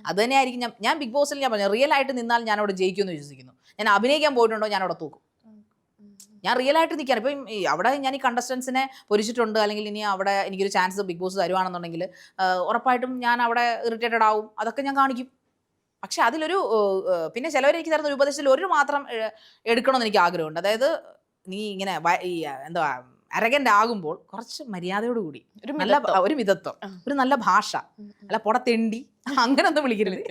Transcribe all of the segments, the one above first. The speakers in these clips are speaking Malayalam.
അത് തന്നെയായിരിക്കും ഞാൻ ബിഗ് ബോസിൽ ഞാൻ പറഞ്ഞു റിയൽ ആയിട്ട് നിന്നാൽ ഞാൻ അവിടെ ജയിക്കുമെന്ന് വിശ്വസിക്കുന്നു. ഞാൻ അഭിനയിക്കാൻ പോയിട്ടുണ്ടോ ഞാൻ അവിടെ തൂക്കും. ഞാൻ റിയൽ ആയിട്ട് നിൽക്കുകയാണ്. ഇപ്പം അവിടെ ഞാൻ ഈ കണ്ടസ്റ്റൻസിനെ പൊരിച്ചിട്ടുണ്ട്, അല്ലെങ്കിൽ ഇനി അവിടെ എനിക്കൊരു ചാൻസ് ബിഗ് ബോസ് തരുവാണെന്നുണ്ടെങ്കിൽ ഉറപ്പായിട്ടും ഞാൻ അവിടെ ഇറിറ്റേറ്റഡ് ആവും, അതൊക്കെ ഞാൻ കാണിക്കും. പക്ഷെ അതിലൊരു പിന്നെ ചിലവർ എനിക്ക് തരുന്ന ഒരു ഉപദേശത്തിൽ ഒരു മാത്രം എടുക്കണമെന്ന് എനിക്ക് ആഗ്രഹമുണ്ട്. അതായത് നീ ഇങ്ങനെ ഈ എന്താ അരഗൻ്റ് ആകുമ്പോൾ കുറച്ച് മര്യാദയോടുകൂടി ഒരു മിതത്വം, ഒരു നല്ല ഭാഷ, അല്ല പൊടത്തെണ്ടി അങ്ങനൊന്നും വിളിക്കരുത്.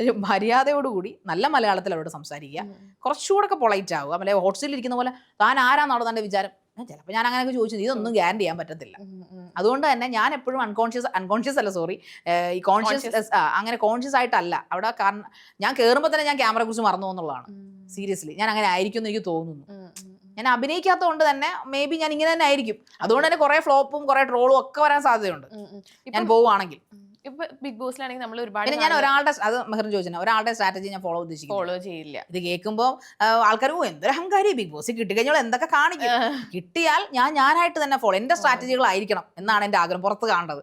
ഒരു മര്യാദയോടുകൂടി നല്ല മലയാളത്തിൽ അവരോട് സംസാരിക്കുക, കുറച്ചുകൂടെ പൊളൈറ്റ് ആവുക. അല്ലെ ഹോട്ട്സീറ്റിൽ ഇരിക്കുന്ന പോലെ താൻ ആരാന്നാണോ തൻ്റെ വിചാരം. ചിലപ്പോൾ ഞാൻ അങ്ങനെയൊക്കെ ചോദിച്ചത് ഇതൊന്നും ഗ്യാരണ്ടി ചെയ്യാൻ പറ്റത്തില്ല. അതുകൊണ്ട് തന്നെ ഞാൻ എപ്പോഴും അൺകോൺഷ്യസ് അല്ല സോറി ഈ കോൺഷ്യസ് അങ്ങനെ കോൺഷ്യസ് ആയിട്ടല്ല അവിടെ. കാരണം ഞാൻ കയറുമ്പോൾ തന്നെ ഞാൻ ക്യാമറയെ കുറിച്ച് മറന്നു എന്നുള്ളതാണ്. സീരിയസ്ലി ഞാൻ അങ്ങനെ ആയിരിക്കും എന്ന് എനിക്ക് തോന്നുന്നു. ഞാൻ അഭിനയിക്കാത്തത് കൊണ്ട് തന്നെ മേ ബി ഞാൻ ഇങ്ങനെ തന്നെ ആയിരിക്കും. അതുകൊണ്ട് തന്നെ കുറെ ഫ്ലോപ്പും കുറെ ട്രോളും ഒക്കെ വരാൻ സാധ്യതയുണ്ട് ഞാൻ പോവുകയാണെങ്കിൽ. ഇപ്പൊ ബിഗ് ബോസിലാണെങ്കിൽ നമ്മൾ ഒരുപാട് ഞാൻ ഒരാളുടെ അത് മെഹറിൻ ചോദിച്ചാൽ ഒരാളുടെ സ്ട്രാറ്റജി ഞാൻ ഫോളോ ചെയ്യില്ല. ഇത് കേൾക്കുമ്പോൾ ആൾക്കാർ എന്തൊരു അഹങ്കാരി ബിഗ് ബോസ് കിട്ടിക്കഴിഞ്ഞാൽ എന്തൊക്കെ കാണിക്കും. കിട്ടിയാൽ ഞാനായിട്ട് തന്നെ ഫോളോ, എന്റെ സ്ട്രാറ്റജികളായിരിക്കണം എന്നാണ് എന്റെ ആഗ്രഹം. പുറത്ത് കാണേണ്ടത്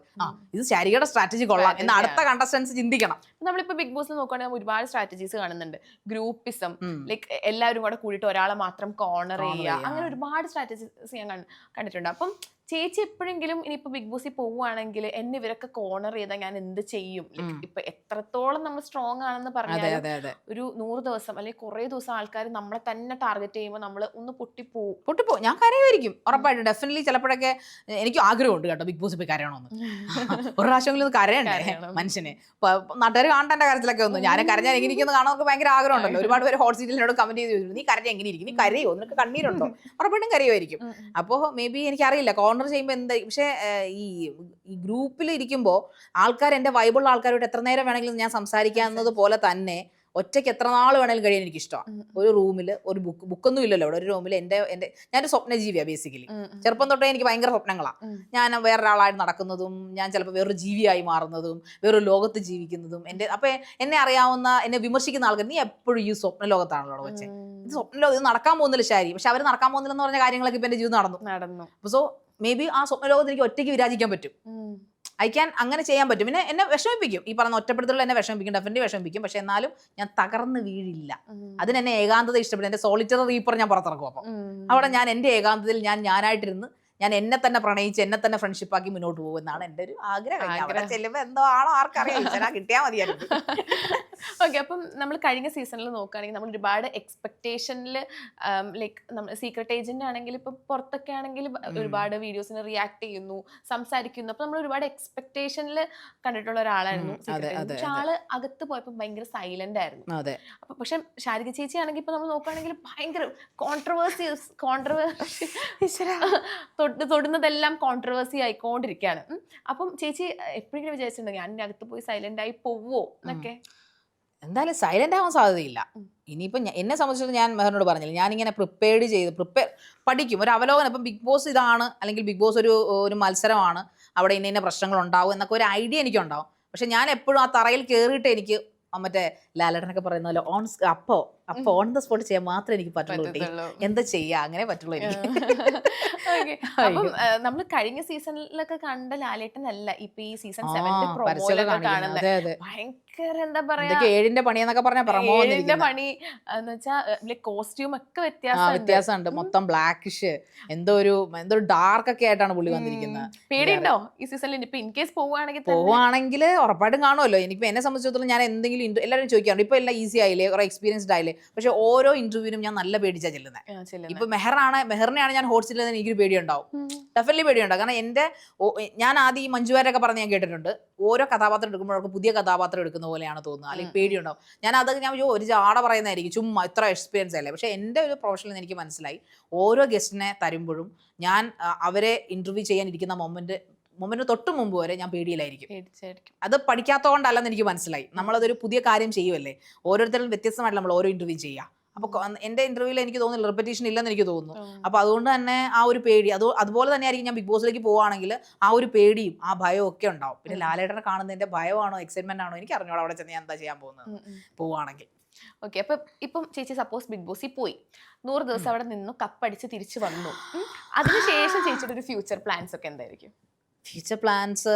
ഇത് ശരിയുടെ സ്ട്രാറ്റജി കൊള്ളാം എന്ന് അടുത്ത കണ്ടസ്റ്റൻസ് ചിന്തിക്കണം. നമ്മളിപ്പോ ബിഗ് ബോസിൽ നോക്കുകയാണെങ്കിൽ ഒരുപാട് സ്ട്രാറ്റജീസ് കാണുന്നുണ്ട്. ഗ്രൂപ്പിസം, ലൈക്ക് എല്ലാവരും കൂടെ കൂടിയിട്ട് ഒരാളെ മാത്രം കോർണർ ചെയ്യുക, അങ്ങനെ ഒരുപാട് സ്ട്രാറ്റജീസ് ഞാൻ കണ്ടിട്ടുണ്ട്. അപ്പം ചേച്ചി എപ്പോഴെങ്കിലും ഇനിയിപ്പോ ബിഗ് ബോസിൽ പോവുകയാണെങ്കിൽ എന്നെ ഇവരൊക്കെ കോർണർ ചെയ്താൽ ഞാൻ എന്ത് ചെയ്യും? ഇപ്പൊ എത്രത്തോളം നമ്മൾ സ്ട്രോങ് ആണെന്ന് പറഞ്ഞാൽ ഒരു 100 ദിവസം അല്ലെങ്കിൽ കുറെ ദിവസം ആൾക്കാർ നമ്മളെ തന്നെ ടാർഗറ്റ് ചെയ്യുമ്പോൾ നമ്മൾ ഒന്ന് പൊട്ടിപ്പോവും. ഞാൻ കരയുമായിരിക്കും ഉറപ്പായിട്ടും, ഡെഫിനറ്റ്ലി. ചിലപ്പോഴൊക്കെ എനിക്ക് ആഗ്രഹമുണ്ട് കേട്ടോ ബിഗ് ബോസിൽ പോയി കരയണമെന്ന്. ഒരു പ്രാവശ്യമെങ്കിലും ഒന്ന് കരയണ്ടേ മനുഷ്യന്. നാട്ടുകാർ കാണേണ്ട കാര്യത്തിലൊക്കെ ഒന്നും ഞാൻ കരഞ്ഞാൽ എങ്ങനെ ഇരിക്കുന്നു കാണാൻ ഭയങ്കര ആഗ്രഹമുണ്ടല്ലോ. ഒരുപാട് പേര് ഹോട്ട് സീറ്റിനോട് കമന്റ് ചെയ്ത് ചോദിച്ചു നീ കരഞ്ഞ എങ്ങനെ ഇരിക്കും, നീ കരയോ, നിനക്ക് കണ്ണീരുണ്ടോ? ഉറപ്പായിട്ടും കരയുമായിരിക്കും. അപ്പോൾ മേ ബി എനിക്കറിയില്ല കോർണർ ചെയ്യുമ്പോൾ എന്താ. പക്ഷേ ഈ ഗ്രൂപ്പിൽ ഇരിക്കുമ്പോൾ ആൾക്കാർ എൻ്റെ വൈബുള്ള ആൾക്കാരോട് എത്ര നേരം വേണമെങ്കിലും ഞാൻ സംസാരിക്കാവുന്നത് പോലെ തന്നെ ഒറ്റയ്ക്ക് എത്ര നാൾ വേണമെങ്കിലും കഴിയാൻ എനിക്ക് ഇഷ്ടമാണ്. ഒരു റൂമിൽ ഒരു ബുക്കൊന്നും ഇല്ലല്ലോ അവിടെ. ഒരു റൂമിൽ ഞാനൊരു സ്വപ്നജീവിയാണ് ബേസിക്കലി. ചെറുപ്പം തൊട്ടേ എനിക്ക് ഭയങ്കര സ്വപ്നങ്ങളാണ്. ഞാൻ വേറൊരാളായിട്ട് നടക്കുന്നതും ഞാൻ ചിലപ്പോൾ വേറൊരു ജീവിയായി മാറുന്നതും വേറൊരു ലോകത്ത് ജീവിക്കുന്നതും. അപ്പോൾ എന്നെ അറിയാവുന്ന എന്നെ വിമർശിക്കുന്ന ആൾക്കാർ നീ എപ്പോഴും ഈ സ്വപ്ന ലോകത്താണല്ലോ അവിടെ വെച്ചേ, ഇത് സ്വപ്ന ലോകം, ഇത് നടക്കാൻ പോകുന്നില്ല ശരി. പക്ഷെ അവർ നടക്കാൻ പോകുന്നില്ലെന്ന് പറഞ്ഞ കാര്യങ്ങളൊക്കെ ഇപ്പം എൻ്റെ ജീവിതം നടന്നു. സോ മേ ബി ആ സ്വപ്ന ലോകത്ത് എനിക്ക് ഒറ്റയ്ക്ക് വിരാജിക്കാൻ പറ്റും. അങ്ങനെ ചെയ്യാൻ പറ്റും. പിന്നെ എന്നെ വിഷമിപ്പിക്കും, ഈ പറഞ്ഞ ഒറ്റപ്പെടുത്തൽ എന്നെ വിഷമിപ്പിക്കും, ഡെഫിനറ്റ്ലി വിഷമിപ്പിക്കും. പക്ഷെ എന്നാലും ഞാൻ തകർന്ന് വീഴില്ല. അതിനെന്നെ ഏകാന്തത ഇഷ്ടപ്പെടും. എൻ്റെ സോളിറ്ററി റീപ്പർ ഞാൻ പുറത്തിറക്കും. അപ്പം അവിടെ ഞാൻ എൻ്റെ ഏകാന്തതയിൽ ഞാനായിട്ടിരുന്ന് ഞാൻ എന്നെ തന്നെ പ്രണയിച്ച് എന്നെ തന്നെ ഫ്രണ്ട്ഷിപ്പാക്കി മുന്നോട്ട് പോകും എന്നാണ് എൻ്റെ ഒരു ആഗ്രഹം. അവിടെ ചെല്ലുമ്പോൾ എന്തോ ആണോ ആർക്കറിയാം, കിട്ടിയാൽ മതിയായിരുന്നു. ഓക്കെ, അപ്പം നമ്മൾ കഴിഞ്ഞ സീസണിൽ നോക്കുകയാണെങ്കിൽ നമ്മൾ ഒരുപാട് എക്സ്പെക്ടേഷനിൽ ലൈക്ക് നമ്മൾ സീക്രട്ട് ഏജന്റ് ആണെങ്കിൽ ഇപ്പം പുറത്തൊക്കെ ആണെങ്കിൽ ഒരുപാട് വീഡിയോസിന് റിയാക്ട് ചെയ്യുന്നു, സംസാരിക്കുന്നു. അപ്പം നമ്മൾ ഒരുപാട് എക്സ്പെക്ടേഷനിൽ കണ്ടിട്ടുള്ള ഒരാളായിരുന്നു. പക്ഷെ ആള് അകത്ത് പോയപ്പോൾ ഭയങ്കര സൈലന്റ് ആയിരുന്നു. അപ്പൊ പക്ഷെ ശാരിക ചേച്ചി ആണെങ്കിൽ ഇപ്പൊ നമ്മൾ നോക്കുകയാണെങ്കിൽ ഭയങ്കര കോൺട്രവേഴ്സി തൊടുന്നതെല്ലാം കോൺട്രവേഴ്സി ആയിക്കൊണ്ടിരിക്കുകയാണ്. അപ്പം ചേച്ചി എപ്പോഴെങ്കിലും വിചാരിച്ചിട്ടുണ്ടോ ഞാൻ അകത്ത് പോയി സൈലന്റ് ആയി പോവോ എന്നൊക്കെ? എന്തായാലും സൈലന്റ് ആവാൻ സാധ്യതയില്ല. ഇനിയിപ്പം എന്നെ സംബന്ധിച്ചിടത്തോളം ഞാൻ മെഹറിനോട് പറഞ്ഞില്ല, ഞാനിങ്ങനെ പഠിക്കും, ഒരു അവലോകനം. ഇപ്പം ബിഗ് ബോസ് ഇതാണ്, അല്ലെങ്കിൽ ബിഗ് ബോസ് ഒരു മത്സരമാണ്, അവിടെ ഇന്ന പ്രശ്നങ്ങൾ ഉണ്ടാവും എന്നൊക്കെ ഒരു ഐഡിയ എനിക്കുണ്ടാവും. പക്ഷെ ഞാൻ എപ്പോഴും ആ തറയിൽ കയറിയിട്ട് എനിക്ക് മറ്റേ ലാലേട്ടനൊക്കെ പറയുന്ന പോലെ അപ്പോ ഓൺ ദ സ്പോട്ട് ചെയ്യാൻ മാത്രമേ എനിക്ക് പറ്റുള്ളൂ. എന്താ ചെയ്യാ, അങ്ങനെ പറ്റുള്ളൂ എനിക്ക്. അപ്പം നമ്മൾ കഴിഞ്ഞ സീസണിലൊക്കെ കണ്ട ലാലേട്ടനല്ല ഇപ്പൊ ഈ സീസൺ 7 പ്രൊമോയിലൊക്കെ കാണുന്നത്. ഭയങ്കര എന്താ പറയാ 7ന്റെ പണിയെന്നൊക്കെ പറഞ്ഞാൽ 7ന്റെ പണി എന്ന് വെച്ചാൽ കോസ്റ്റ്യൂം ഒക്കെ വ്യത്യാസമുണ്ട്. മൊത്തം ബ്ലാക്കിഷ് എന്തോ ഒരു ഡാർക്ക് ഒക്കെ ആയിട്ടാണ് പുള്ളി വന്നിരിക്കുന്നത്. പേടിയുണ്ടോ ഈ സീസണിൽ ഇപ്പൊ ഇൻ കേസ് പോവുകയാണെങ്കിൽ? ഉറപ്പായിട്ടും കാണുമല്ലോ. എനിക്കിപ്പോ എന്നെ സംബന്ധിച്ചിടത്തോളം ഞാൻ എന്തെങ്കിലും എല്ലാവരും ചോദിക്കാറുണ്ട് ഇപ്പൊ എല്ലാം ഈസി ആയില്ലേ, കുറെ എക്സ്പീരിയൻസ്ഡ് ആയില്ലേ. പക്ഷെ ഓരോ ഇന്റർവ്യൂവിനും ഞാൻ നല്ല പേടിച്ചാ ചെല്ലുന്നത്. ഇപ്പൊ മെഹറിനെയാണ് ഞാൻ ഹോട്ട് സീറ്റിൽ എനിക്കൊരു പേടിയുണ്ടാവും, ഡെഫിനറ്റ്ലി പേടിയുണ്ടാവും. കാരണം ഞാൻ ആദ്യം ഈ മഞ്ജുവാരൊക്കെ പറഞ്ഞ് ഞാൻ കേട്ടിട്ടുണ്ട്, ഓരോ കഥാപാത്രം എടുക്കുമ്പോഴൊക്കെ പുതിയ കഥാപാത്രം എടുക്കുന്ന പോലെയാണ് തോന്നുന്നത്, അല്ലെങ്കിൽ പേടിയുണ്ടാവും. ഞാൻ ഒരു ജാട പറയുന്നതായിരിക്കും, ചുമ്മാ ഇത്ര എക്സ്പീരിയൻസ് അല്ലേ. പക്ഷെ എൻ്റെ ഒരു പ്രൊഫഷനിൽ എനിക്ക് മനസ്സിലായി ഓരോ ഗസ്റ്റിനെ തരുമ്പോഴും ഞാൻ അവരെ ഇന്റർവ്യൂ ചെയ്യാനിരിക്കുന്ന മൊമെന്റ് തൊട്ട് മുമ്പ് വരെ ഞാൻ പേടിയിലായിരിക്കും. അത് പഠിക്കാത്തതുകൊണ്ടല്ലെന്ന് എനിക്ക് മനസ്സിലായി. നമ്മളതൊരു പുതിയ കാര്യം ചെയ്യുമല്ലേ, ഓരോരുത്തരും വ്യത്യസ്തമായിട്ട് നമ്മൾ ഓരോ ഇന്റർവ്യൂ ചെയ്യുക. അപ്പൊ എന്റെ ഇന്റർവ്യൂവിൽ എനിക്ക് തോന്നുന്നു റിപ്പറ്റീഷൻ ഇല്ലെന്ന് എനിക്ക് തോന്നുന്നു. അപ്പൊ അതുകൊണ്ട് തന്നെ ആ ഒരു പേടി അതുപോലെ തന്നെ ആയിരിക്കും ഞാൻ ബിഗ് ബോസിലേക്ക് പോവുകയാണെങ്കിൽ ആ ഒരു പേടിയും ആ ഭയവും ഒക്കെ ഉണ്ടാവും. പിന്നെ ലാലേട്ടനെ കാണുന്നതിന്റെ ഭയമാണോ എക്സൈറ്റ്മെന്റ് ആണോ എനിക്ക് അറിഞ്ഞോളൂ അവിടെ ചെന്ന് ഞാൻ എന്താ ചെയ്യാൻ പോകുന്നത് പോവുകയാണെങ്കിൽ. ഓക്കെ, അപ്പൊ ഇപ്പം ചേച്ചി സപ്പോസ് ബിഗ് ബോസിൽ പോയി 100 ദിവസം അവിടെ നിന്നു, കപ്പടിച്ച് തിരിച്ചു വന്നു, അതിനുശേഷം ചേച്ചിയുടെ ഒരു ഫ്യൂച്ചർ പ്ലാൻസ് ഒക്കെ എന്തായിരിക്കും? ഫ്യൂച്ചർ പ്ലാൻസ്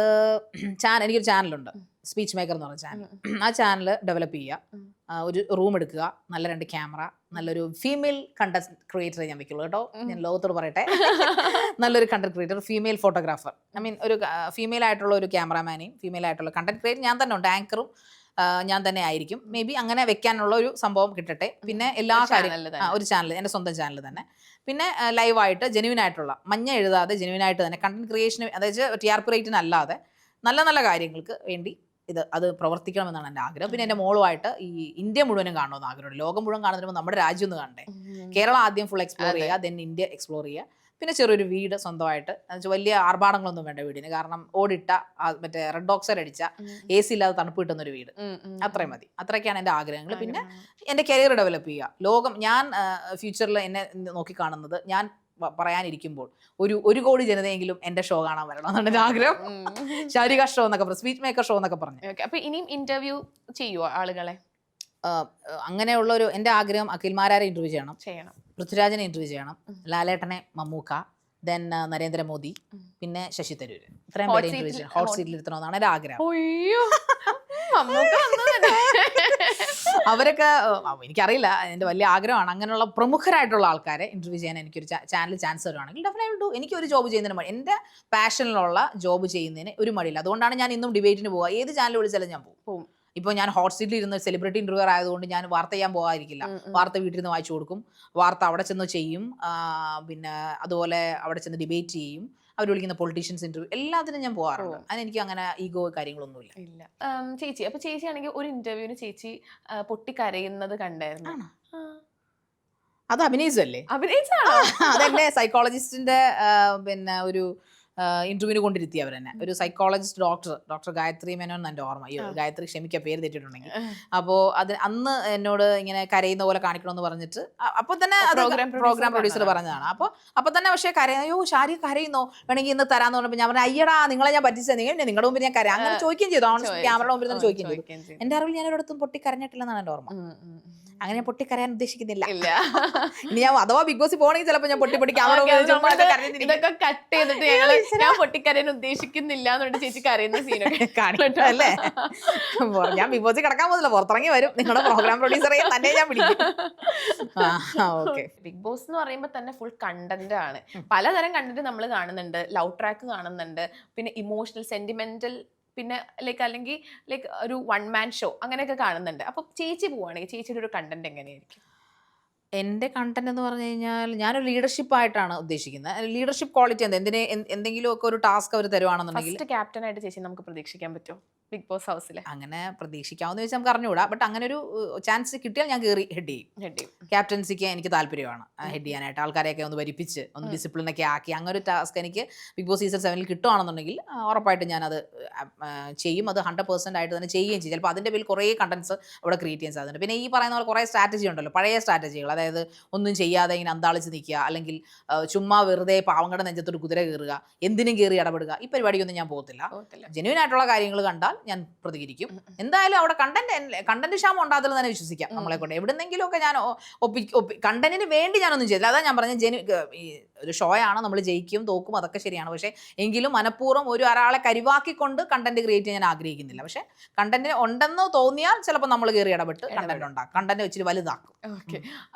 എനിക്കൊരു ചാനലുണ്ട്, സ്പീച്ച് മേക്കർ എന്ന് പറഞ്ഞ ചാനൽ. ആ ചാനൽ ഡെവലപ്പ് ചെയ്യുക, ഒരു റൂം എടുക്കുക, നല്ല 2 ക്യാമറ, നല്ലൊരു ഫീമെയിൽ കണ്ടന്റ് ക്രിയേറ്ററെ ഞാൻ വെക്കുള്ളൂ കേട്ടോ, ഞാൻ ലോകത്തോട് പറയട്ടെ. നല്ലൊരു content creator, female photographer, I mean ഒരു ഫീമെയിൽ ആയിട്ടുള്ള ഒരു ക്യാമറാമാനെയും ഫീമെയിൽ ആയിട്ടുള്ള കണ്ടന്റ് ക്രിയേറ്റർ ഞാൻ തന്നെ ഉണ്ട്, ആങ്കറും ഞാൻ തന്നെ ആയിരിക്കും. മേ ബി അങ്ങനെ വെക്കാനുള്ള ഒരു സംഭവം കിട്ടട്ടെ. പിന്നെ എല്ലാ കാര്യങ്ങളും ഒരു ചാനൽ, എൻ്റെ സ്വന്തം ചാനൽ തന്നെ. പിന്നെ ലൈവായിട്ട് ജെന്യുവൻ ആയിട്ടുള്ള, മഞ്ഞ എഴുതാതെ ജെന്യുവൻ ആയിട്ട് തന്നെ കണ്ടന്റ് ക്രിയേഷന്, അതായത് TRP റേറ്റിന് അല്ലാതെ നല്ല നല്ല കാര്യങ്ങൾക്ക് വേണ്ടി അത് പ്രവർത്തിക്കണമെന്നാണ് എൻ്റെ ആഗ്രഹം. പിന്നെ എൻ്റെ മോളുമായിട്ട് ഈ ഇന്ത്യ മുഴുവനും കാണണമെന്ന് ആഗ്രഹമുണ്ട്. ലോകം മുഴുവൻ കാണുന്നതിന് നമ്മുടെ രാജ്യം ഒന്ന് കാണണ്ടേ. കേരളം ആദ്യം ഫുൾ എക്സ്പ്ലോർ ചെയ്യുക, ദെൻ ഇന്ത്യ എക്സ്പ്ലോർ ചെയ്യുക. പിന്നെ ചെറിയൊരു വീട് സ്വന്തമായിട്ട്, വലിയ ആർഭാടങ്ങളൊന്നും വേണ്ട വീടിന്, കാരണം ഓടിട്ട മറ്റേ റെഡ് ഓക്സൈഡ് അടിച്ച AC ഇല്ലാതെ തണുപ്പ് കിട്ടുന്ന ഒരു വീട്, അത്രയും മതി. അത്രയൊക്കെയാണ് എൻ്റെ ആഗ്രഹങ്ങൾ. പിന്നെ എൻ്റെ കരിയർ ഡെവലപ്പ് ചെയ്യുക. ലോകം, ഞാൻ ഫ്യൂച്ചറിൽ എന്നെ നോക്കി കാണുന്നത്, ഞാൻ പറയാനിരിക്കുമ്പോൾ 1 കോടി ജനതയെങ്കിലും എൻ്റെ ഷോ കാണാൻ വരണം എന്നാണ് എൻ്റെ ആഗ്രഹം. ശാരിക ഷോ എന്നൊക്കെ പറഞ്ഞു, സ്പീച്ച് മേക്കർ ഷോ എന്നൊക്കെ പറഞ്ഞു. അപ്പൊ ഇനിയും ഇന്റർവ്യൂ ചെയ്യുവോ ആളുകളെ? അങ്ങനെയുള്ള ഒരു എൻ്റെ ആഗ്രഹം, അഖിൽമാരാരെ ഇന്റർവ്യൂ ചെയ്യണം, പൃഥ്വിരാജിനെ ഇന്റർവ്യൂ ചെയ്യണം, ലാലേട്ടനെ, മമ്മൂക്ക, ദെൻ നരേന്ദ്രമോദി, പിന്നെ ശശി തരൂർ. ഇത്രയും പേരെ ഇന്റർവ്യൂ ചെയ്യണം, ഹോട്ട് സീറ്റിൽ ഇരുത്തണമെന്നാണ് എൻ്റെ ആഗ്രഹം. അവരൊക്കെ എനിക്കറിയില്ല, എൻ്റെ വലിയ ആഗ്രഹമാണ്. അങ്ങനെയുള്ള പ്രമുഖരായിട്ടുള്ള ആൾക്കാരെ ഇന്റർവ്യൂ ചെയ്യാൻ എനിക്കൊരു ചാനൽ ചാൻസ് തരുവാണെങ്കിൽ ഡെഫിനറ്റ്ലി ഡു. എനിക്കൊരു ജോബ് ചെയ്യുന്നതിന് മടി, എൻ്റെ പാഷനിലുള്ള ജോബ് ചെയ്യുന്നതിന് ഒരു മടിയില്ല. അതുകൊണ്ടാണ് ഞാൻ ഇന്നും ഡിബേറ്റിന് പോവുക. ഏത് ചാനൽ വിളിച്ചാലും ഞാൻ പോകും. ഇപ്പോൾ ഞാൻ ഹോട്ട് സീറ്റിൽ ഇരുന്ന് സെലിബ്രിറ്റി ഇന്റർവ്യൂർ ആയതുകൊണ്ട് ഞാൻ വാർത്ത ചെയ്യാൻ പോകാതിരിക്കില്ല. വാർത്ത വീട്ടിൽ നിന്ന് വായിച്ചു കൊടുക്കും, വാർത്ത അവിടെ ചെന്ന് ചെയ്യും, പിന്നെ അതുപോലെ അവിടെ ചെന്ന് ഡിബേറ്റ് ചെയ്യും, അവർ വിളിക്കുന്ന പൊളിറ്റീഷ്യൻസ് ഇന്റർവ്യൂ, എല്ലാത്തിനും ഞാൻ പോകാറുണ്ട്. അതിനെനിക്ക് അങ്ങനെ ഈഗോ കാര്യങ്ങളൊന്നുമില്ല. ഇല്ല. ചേച്ചി, അപ്പൊ ചേച്ചി ആണെങ്കിൽ ഒരു ഇന്റർവ്യൂവിന് ചേച്ചി പൊട്ടിക്കരയുന്നത് കണ്ടായിരുന്നു. അത് അഭിനയിച്ചല്ലേ? അഭിനയിച്ചാണോ? അതെന്നെ സൈക്കോളജിസ്റ്റിന്റെ പിന്നെ ഒരു ഇന്റർവ്യൂവിന് കൊണ്ടിരുത്തി അവരെന്നെ. ഒരു സൈക്കോളജിസ്റ്റ് ഡോക്ടർ ഗായത്രി മേനോൻ എൻ്റെ ഓർമ്മ. ഗായത്രി, ക്ഷമിക്കുക പേര് തെറ്റിട്ടുണ്ടെങ്കിൽ. അപ്പോൾ അത് അന്ന് എന്നോട് ഇങ്ങനെ കരയുന്ന പോലെ കാണിക്കണമെന്ന് പറഞ്ഞിട്ട് അപ്പോൾ തന്നെ പ്രോഗ്രാം പ്രൊഡ്യൂസർ പറഞ്ഞതാണ്. അപ്പോൾ തന്നെ പക്ഷേ അയ്യോ ഷാരി കരയുന്നോ, വേണമെങ്കിൽ ഇന്ന് തരാന്ന് പറഞ്ഞപ്പോൾ ഞാൻ പറഞ്ഞു, അയ്യടാ നിങ്ങളെ ഞാൻ പറ്റിച്ചത്, നിങ്ങളുടെ മുമ്പിൽ ഞാൻ കരയാം അങ്ങനെ ചോദിക്കുകയും ചെയ്തു. ക്യാമറയുടെ മുമ്പിൽ തന്നെ ചോദിക്കുകയും ചെയ്തു. എൻ്റെ അറിവിൽ ഞാൻ ഒരിടത്തും പൊട്ടിക്കരഞ്ഞിട്ടില്ലെന്നാണ് എൻ്റെ ഓർമ്മ. അങ്ങനെ ഞാൻ പൊട്ടിക്കരയാൻ ഉദ്ദേശിക്കുന്നില്ല. ഇനി ഞാൻ അഥവാ ബിഗ് ബോസ് പോകണമെങ്കിൽ ചിലപ്പോൾ ഞാൻ പൊട്ടി ഇതൊക്കെ കട്ട് ചെയ്തിട്ട് ഞാൻ പൊട്ടിക്കരയാൻ ഉദ്ദേശിക്കുന്നില്ല എന്നുകൊണ്ട് ചേച്ചി കരയുന്ന സീനൊക്കെ കാണിട്ടോ അല്ലേ? ഞാൻ ബിഗ് ബോസിൽ കിടക്കാൻ പോകുന്നില്ല, പുറത്തിറങ്ങി വരും. നിങ്ങളുടെ പ്രോഗ്രാം പ്രൊഡ്യൂസറെ തന്നെ ഞാൻ പിടിക്കും. ബിഗ് ബോസ് എന്ന് പറയുമ്പോൾ തന്നെ ഫുൾ കണ്ടന്റ് ആണ്. പലതരം കണ്ടന്റ് നമ്മൾ കാണുന്നുണ്ട്. ലവ് ട്രാക്ക് കാണുന്നുണ്ട്, പിന്നെ ഇമോഷണൽ, സെന്റിമെന്റൽ, പിന്നെ അല്ലെങ്കിൽ ഒരു 1 man ഷോ അങ്ങനെയൊക്കെ കാണുന്നുണ്ട്. അപ്പൊ ചേച്ചി പോവുകയാണെങ്കിൽ ചേച്ചിയുടെ ഒരു കണ്ടന്റ് എങ്ങനെയായിരിക്കും? എൻ്റെ കണ്ടന്റ് എന്ന് പറഞ്ഞു കഴിഞ്ഞാൽ ഞാനൊരു ലീഡർഷിപ്പ് ആയിട്ടാണ് ഉദ്ദേശിക്കുന്നത്. ലീഡർഷിപ്പ് ക്വാളിറ്റി എന്തെങ്കിലുമൊക്കെ ഒരു ടാസ്ക് അവർ തരുവാണെന്നുണ്ടെങ്കിൽ ക്യാപ്റ്റൻ ആയിട്ട് ചേച്ചി നമുക്ക് പ്രതീക്ഷിക്കാൻ പറ്റുമോ ബിഗ് ബോസ് ഹൗസിൽ? അങ്ങനെ പ്രതീക്ഷിക്കാമെന്ന് വെച്ചാൽ നമുക്ക് അറിഞ്ഞുകൂടാ. ബട്ട് അങ്ങനെ ഒരു ചാൻസ് കിട്ടിയാൽ ഞാൻ കയറി ഹെഡ് ചെയ്യും. ക്യാപ്റ്റൻസിക്ക് എനിക്ക് താല്പര്യമാണ് ഹെഡ് ചെയ്യാനായിട്ട്. ആൾക്കാരെയൊക്കെ ഒന്ന് വരിപ്പിച്ച് ഒന്ന് ഡിസിപ്ലിനൊക്കെ ആക്കി അങ്ങനെ ഒരു ടാസ്ക് എനിക്ക് ബിഗ് ബോസ് സീസൺ 7 കിട്ടുകയാണെന്നുണ്ടെങ്കിൽ ഉറപ്പായിട്ടും ഞാനത് ചെയ്യും. അത് 100% ആയിട്ട് തന്നെ ചെയ്യുകയും ചെയ്യും. ചിലപ്പോൾ അതിൻ്റെ പേരിൽ കുറേ കണ്ടന്റ്സ് അവിടെ ക്രിയേറ്റ് ചെയ്യാൻ സാധ്യതയുണ്ട്. പിന്നെ ഈ പറയുന്ന പോലെ കുറേ സ്ട്രാറ്റജി ഉണ്ടല്ലോ, പഴയ സ്ട്രാറ്റജികൾ, അതായത് ഒന്നും ചെയ്യാതെ ഇങ്ങനെ അന്താളിച്ച് നിൽക്കുക, അല്ലെങ്കിൽ ചുമ്മാ വെറുതെ പാവങ്ങളുടെ നെഞ്ചത്തൊരു കുതിര കയറുക, എന്തിനും കയറി ഇടപെടുക, ഈ പരിപാടിയൊന്നും ഞാൻ പോകത്തില്ല. ജെന്യുവൻ ആയിട്ടുള്ള കാര്യങ്ങൾ കണ്ടാൽ ഞാൻ പ്രതികരിക്കും. എന്തായാലും അവിടെ കണ്ടന്റ് ക്ഷാമം ഉണ്ടാകത്തില്ല തന്നെ വിശ്വസിക്കാം നമ്മളെ കൊണ്ട്. എവിടെന്നെങ്കിലും ഒക്കെ ഞാൻ കണ്ടന്റിന് വേണ്ടി ഞാനൊന്നും ചെയ്തില്ല. അതാ ഞാൻ പറഞ്ഞ ഒരു ഷോ ആണ്, നമ്മൾ ജയിക്കും തോക്കും അതൊക്കെ ശരിയാണ്. പക്ഷേ എങ്കിലും മനഃപൂർവ്വം ഒരാളെ കരുവാക്കിക്കൊണ്ട് കണ്ടന്റ് ക്രിയേറ്റ് ചെയ്യാൻ ഞാൻ ആഗ്രഹിക്കുന്നില്ല. പക്ഷെ കണ്ടന്റ് ഉണ്ടെന്ന് തോന്നിയാൽ ചിലപ്പോൾ നമ്മൾ കയറി ഇടപെട്ട് കണ്ടന്റ് ഉണ്ടാക്കും, കണ്ടന്റ് വെച്ചിട്ട് വലുതാക്കും.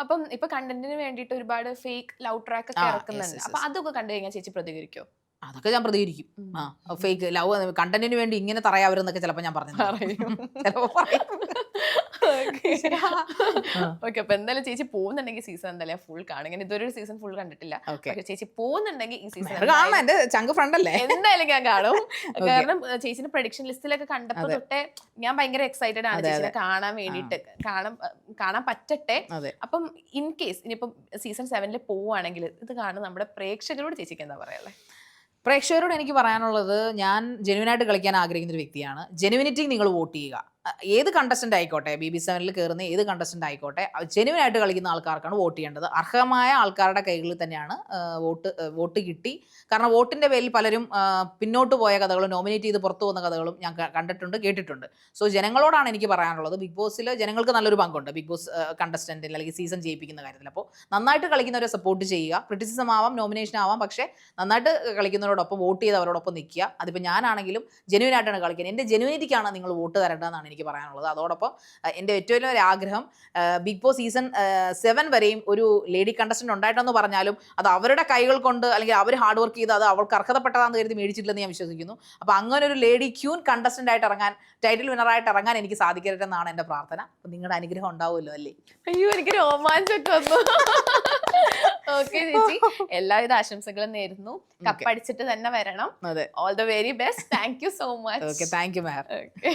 അപ്പം ഇപ്പൊ കണ്ടന്റിന് വേണ്ടിയിട്ട് ഒരുപാട് ഫേക്ക് ലവ് ട്രാക്ക് ഒക്കെ ഇറക്കുന്നുണ്ട്. അപ്പൊ അതൊക്കെ കണ്ടു കഴിഞ്ഞാൽ ചേച്ചി പ്രതികരിക്കോ? അതൊക്കെ ഞാൻ പ്രതികരിക്കും. ഫേക്ക് ലവ് കണ്ടന്റിന് വേണ്ടി ഇങ്ങനെ തറയാവരുന്നൊക്കെ ചിലപ്പോൾ ഞാൻ പറഞ്ഞു. ഓക്കെ, അപ്പൊ എന്തായാലും ചേച്ചി പോകുന്നുണ്ടെങ്കിൽ സീസൺ എന്തായാലും ഫുൾ കാണും. ഇങ്ങനെ ഇതൊരു സീസൺ ഫുൾ കണ്ടിട്ടില്ല. ചേച്ചി പോകുന്നുണ്ടെങ്കിൽ ഈ സീസൺ എന്റെ ചങ്ക് ഫ്രണ്ട് അല്ലേ, എന്തായാലും ഞാൻ കാണും. കാരണം ചേച്ചിന്റെ പ്രഡിക്ഷൻ ലിസ്റ്റിലൊക്കെ കണ്ടപ്പോ തൊട്ടേ ഞാൻ ഭയങ്കര എക്സൈറ്റഡ് ആണ് ചേച്ചിനെ കാണാൻ വേണ്ടിയിട്ട്. കാണാൻ പറ്റട്ടെ. അപ്പം ഇൻ കേസ് ഇനിയിപ്പം സീസൺ 7 പോവുകയാണെങ്കിൽ ഇത് കാണുന്ന നമ്മുടെ പ്രേക്ഷകരോട് ചേച്ചിക്ക് എന്താ പറയാനുള്ളത്? പ്രേക്ഷകരോട് എനിക്ക് പറയാനുള്ളത്, ഞാൻ ജെന്യുവനായിട്ട് കളിക്കാൻ ആഗ്രഹിക്കുന്ന ഒരു വ്യക്തിയാണ്. ജെന്യുവിനിറ്റി നിങ്ങൾ വോട്ട് ചെയ്യുക. ഏത് കണ്ടസ്റ്റന്റ് ആയിക്കോട്ടെ, BB7 കയറുന്ന ഏത് കണ്ടസ്റ്റന്റ് ആയിക്കോട്ടെ, ജെന്യുവൻ ആയിട്ട് കളിക്കുന്ന ആൾക്കാർക്കാണ് വോട്ട് ചെയ്യേണ്ടത്. അർഹമായ ആൾക്കാരുടെ കൈകളിൽ തന്നെയാണ് വോട്ട് കിട്ടി. കാരണം വോട്ടിന്റെ പേരിൽ പലരും പിന്നോട്ട് പോയ കഥകളും നോമിനേറ്റ് ചെയ്ത് പുറത്തു പോകുന്ന കഥകളും ഞാൻ കണ്ടിട്ടുണ്ട്, കേട്ടിട്ടുണ്ട്. സോ ജനങ്ങളോടാണ് എനിക്ക് പറയാനുള്ളത്, ബിഗ് ബോസിൽ ജനങ്ങൾക്ക് നല്ലൊരു പങ്കുണ്ട് ബിഗ് ബോസ് കണ്ടസ്റ്റന്റിൽ അല്ലെങ്കിൽ സീസൺ ജയിപ്പിക്കുന്ന കാര്യത്തിൽ. അപ്പോൾ നന്നായിട്ട് കളിക്കുന്നവരെ സപ്പോർട്ട് ചെയ്യുക. ക്രിറ്റിസിസം ആവാം, നോമിനേഷൻ ആവാം, പക്ഷേ നന്നായിട്ട് കളിക്കുന്നവരോടൊപ്പം വോട്ട് ചെയ്തവരോടൊപ്പം നിൽക്കുക. അതിപ്പോൾ ഞാനാണെങ്കിലും ജെന്യുവൻ ആയിട്ടാണ് കളിക്കുന്നത്. എൻ്റെ ജെന്യുവിനിറ്റിക്കാണ് നിങ്ങൾ വോട്ട് തരേണ്ടതെന്നാണ് എനിക്ക് പറയാനുള്ളത്. അതോടൊപ്പം എൻ്റെ ഏറ്റവും വലിയൊരു ആഗ്രഹം, ബിഗ് ബോസ് സീസൺ 7 വരെയും ഒരു ലേഡി കണ്ടസ്റ്റന്റ് ഉണ്ടായിട്ടെന്ന് പറഞ്ഞാലും അത് അവരുടെ കൈകൾ കൊണ്ട് അല്ലെങ്കിൽ അവർ ഹാർഡ് വർക്ക് ചെയ്ത് അത് അവൾക്ക് അർഹതപ്പെട്ടതാണെന്ന് കരുതി മേടിച്ചിട്ടില്ലെന്ന് ഞാൻ വിശ്വസിക്കുന്നു. അപ്പോൾ അങ്ങനെ ഒരു ലേഡി ക്യൂൻ കണ്ടസ്റ്റന്റ് ആയിട്ട് ഇറങ്ങാൻ, ടൈറ്റിൽ വിന്നറായിട്ട് ഇറങ്ങാൻ എനിക്ക് സാധിക്കരുത് എന്നാണ് എൻ്റെ പ്രാർത്ഥന. അപ്പം നിങ്ങളുടെ അനുഗ്രഹം ഉണ്ടാവുമല്ലോ അല്ലേ? അയ്യോ, എനിക്ക് രോമാഞ്ചൊക്കെ വന്നു. ഓക്കെ ചേച്ചി, എല്ലാവിധ ആശംസകളും നേരുന്നു. കപ്പടിച്ചിട്ട് തന്നെ വരണം. അതെ, all the very best. Thank you so much. Okay, thank you ma'am. Okay.